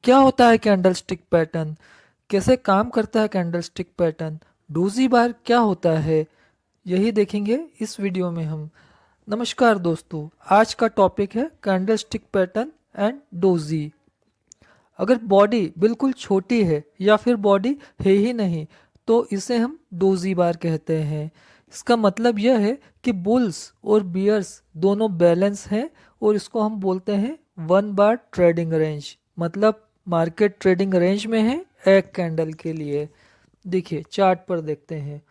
क्या होता है कैंडलस्टिक पैटर्न? कैसे काम करता है कैंडलस्टिक पैटर्न? डोजी बार क्या होता है? यही देखेंगे इस वीडियो में हम। नमस्कार दोस्तों, आज का टॉपिक है कैंडलस्टिक पैटर्न एंड डोजी। अगर बॉडी बिल्कुल छोटी है या फिर बॉडी है ही नहीं तो इसे हम डोजी बार कहते हैं। इसका मतलब यह है कि बुल्स और बियर्स दोनों बैलेंस हैं और इसको हम बोलते हैं वन बार ट्रेडिंग रेंज। मतलब मार्केट ट्रेडिंग रेंज में है एक कैंडल के लिए। देखिए चार्ट पर देखते हैं।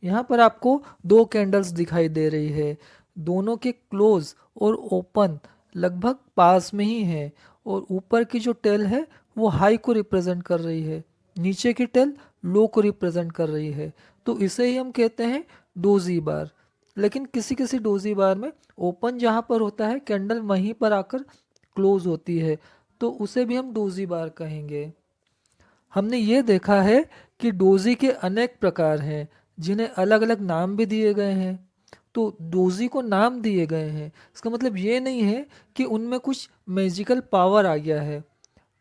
यहाँ पर आपको दो कैंडल्स दिखाई दे रही है। दोनों के क्लोज और ओपन लगभग पास में ही है और ऊपर की जो टेल है वो हाई को रिप्रेजेंट कर रही है, नीचे की टेल लो को रिप्रेजेंट कर रही है। तो इसे ही हम कहते हैं डोजी बार। लेकिन किसी किसी डोजी बार में ओपन जहाँ पर होता है कैंडल वहीं पर आकर क्लोज होती है, तो उसे भी हम डोजी बार कहेंगे। हमने ये देखा है कि डोजी के अनेक प्रकार हैं जिन्हें अलग अलग नाम भी दिए गए हैं। तो डोजी को नाम दिए गए हैं इसका मतलब ये नहीं है कि उनमें कुछ मैजिकल पावर आ गया है।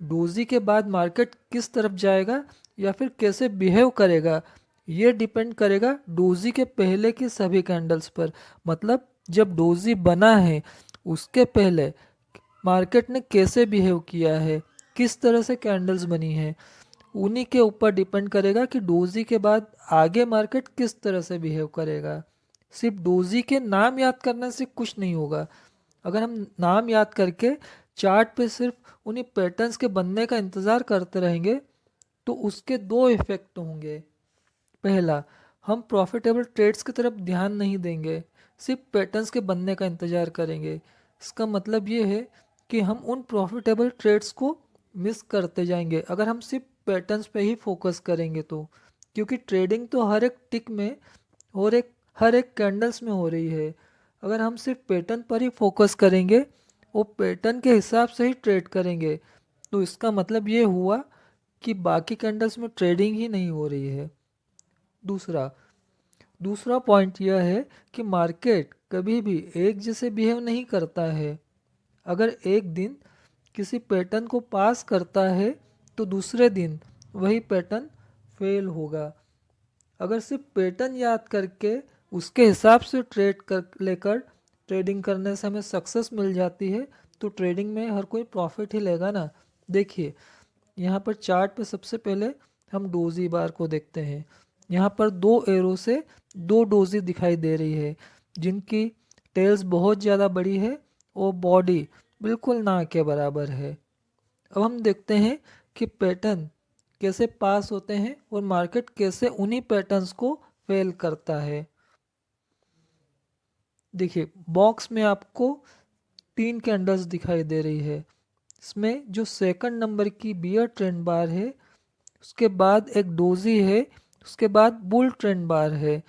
डोजी के बाद मार्केट किस तरफ जाएगा या फिर कैसे बिहेव करेगा, ये डिपेंड करेगा डोजी के पहले की सभी कैंडल्स पर। मतलब जब डोजी बना है उसके पहले मार्केट ने कैसे बिहेव किया है, किस तरह से कैंडल्स बनी है, उन्हीं के ऊपर डिपेंड करेगा कि डोजी के बाद आगे मार्केट किस तरह से बिहेव करेगा। सिर्फ डोजी के नाम याद करने से कुछ नहीं होगा। अगर हम नाम याद करके चार्ट पे सिर्फ उन्हीं पैटर्न्स के बनने का इंतज़ार करते रहेंगे तो उसके दो इफ़ेक्ट होंगे। पहला, हम प्रॉफिटेबल ट्रेड्स की तरफ ध्यान नहीं देंगे, सिर्फ पैटर्न्स के बनने का इंतज़ार करेंगे। इसका मतलब ये है कि हम उन प्रॉफिटेबल ट्रेड्स को मिस करते जाएंगे अगर हम सिर्फ पैटर्न्स पे ही फोकस करेंगे तो। क्योंकि ट्रेडिंग तो हर एक टिक में और हर एक कैंडल्स में हो रही है। अगर हम सिर्फ पैटर्न पर ही फोकस करेंगे, वो पैटर्न के हिसाब से ही ट्रेड करेंगे, तो इसका मतलब ये हुआ कि बाकी कैंडल्स में ट्रेडिंग ही नहीं हो रही है। दूसरा दूसरा पॉइंट यह है कि मार्केट कभी भी एक जैसे बिहेव नहीं करता है। अगर एक दिन किसी पैटर्न को पास करता है तो दूसरे दिन वही पैटर्न फेल होगा। अगर सिर्फ पैटर्न याद करके उसके हिसाब से ट्रेड कर लेकर ट्रेडिंग करने से हमें सक्सेस मिल जाती है तो ट्रेडिंग में हर कोई प्रॉफिट ही लेगा ना। देखिए यहाँ पर चार्ट पे सबसे पहले हम डोजी बार को देखते हैं। यहाँ पर दो एरो से दो डोजी दिखाई दे रही है जिनकी टेल्स बहुत ज़्यादा बड़ी है और बॉडी बिल्कुल ना के बराबर है। अब हम देखते हैं कि पैटर्न कैसे पास होते हैं और मार्केट कैसे उन्हीं पैटर्न्स को फेल करता है। देखिए बॉक्स में आपको तीन कैंडल्स दिखाई दे रही है। इसमें जो सेकंड नंबर की बियर ट्रेंड बार है, उसके बाद एक डोजी है, उसके बाद बुल ट्रेंड बार है।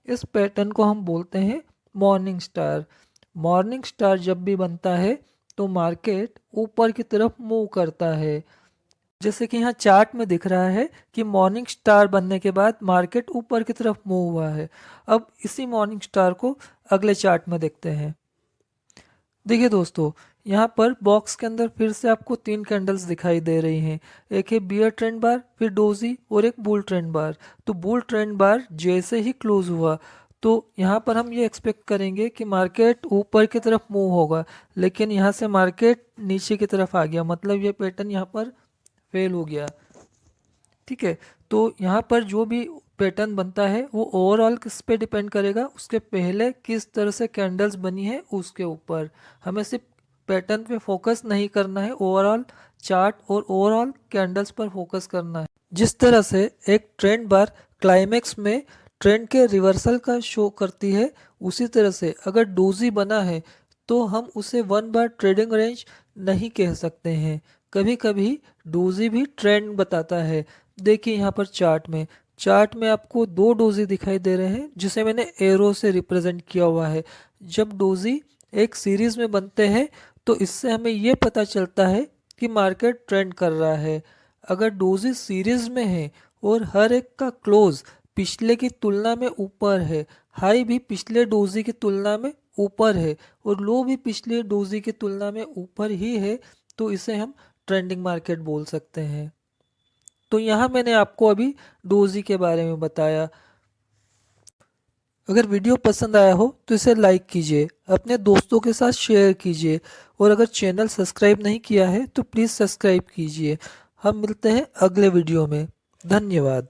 इस पैटर्न को हम बोलते हैं मॉर्निंग स्टार। मॉर्निंग स्टार जब भी बनता है तो मार्केट ऊपर की तरफ मूव करता है। जैसे कि यहाँ चार्ट में दिख रहा है कि मॉर्निंग स्टार बनने के बाद मार्केट ऊपर की तरफ मूव हुआ है। अब इसी मॉर्निंग स्टार को अगले चार्ट में देखते हैं। देखिए दोस्तों, यहाँ पर बॉक्स के अंदर फिर से आपको तीन कैंडल्स दिखाई दे रही हैं। एक है बियर ट्रेंड बार, फिर डोजी और एक बुल ट्रेंड बार। तो बुल ट्रेंड बार जैसे ही क्लोज हुआ तो यहाँ पर हम ये एक्सपेक्ट करेंगे कि मार्केट ऊपर की तरफ मूव होगा, लेकिन यहाँ से मार्केट नीचे की तरफ आ गया। मतलब ये पैटर्न यहाँ पर फेल हो गया। ठीक है, तो यहाँ पर जो भी पैटर्न बनता है वो ओवरऑल किस पे डिपेंड करेगा, उसके पहले किस तरह से कैंडल्स बनी है उसके ऊपर। हमें सिर्फ पैटर्न पे फोकस नहीं करना है, ओवरऑल चार्ट और ओवरऑल कैंडल्स पर फोकस करना है। जिस तरह से एक ट्रेंड बार क्लाइमेक्स में ट्रेंड के रिवर्सल का शो करती है, उसी तरह से अगर डोजी बना है तो हम उसे वन बार ट्रेडिंग रेंज नहीं कह सकते हैं। कभी कभी डोजी भी ट्रेंड बताता है। देखिए यहाँ पर चार्ट में आपको दो डोजी दिखाई दे रहे हैं जिसे मैंने एरो से रिप्रेजेंट किया हुआ है। जब डोजी एक सीरीज में बनते हैं तो इससे हमें ये पता चलता है कि मार्केट ट्रेंड कर रहा है। अगर डोजी सीरीज में है और हर एक का क्लोज पिछले की तुलना में ऊपर है, हाई भी पिछले डोजी की तुलना में ऊपर है और लो भी पिछले डोजी की तुलना में ऊपर ही है, तो इसे हम ट्रेंडिंग मार्केट बोल सकते हैं। तो यहाँ मैंने आपको अभी डोजी के बारे में बताया। अगर वीडियो पसंद आया हो तो इसे लाइक कीजिए, अपने दोस्तों के साथ शेयर कीजिए और अगर चैनल सब्सक्राइब नहीं किया है तो प्लीज़ सब्सक्राइब कीजिए। हम मिलते हैं अगले वीडियो में। धन्यवाद।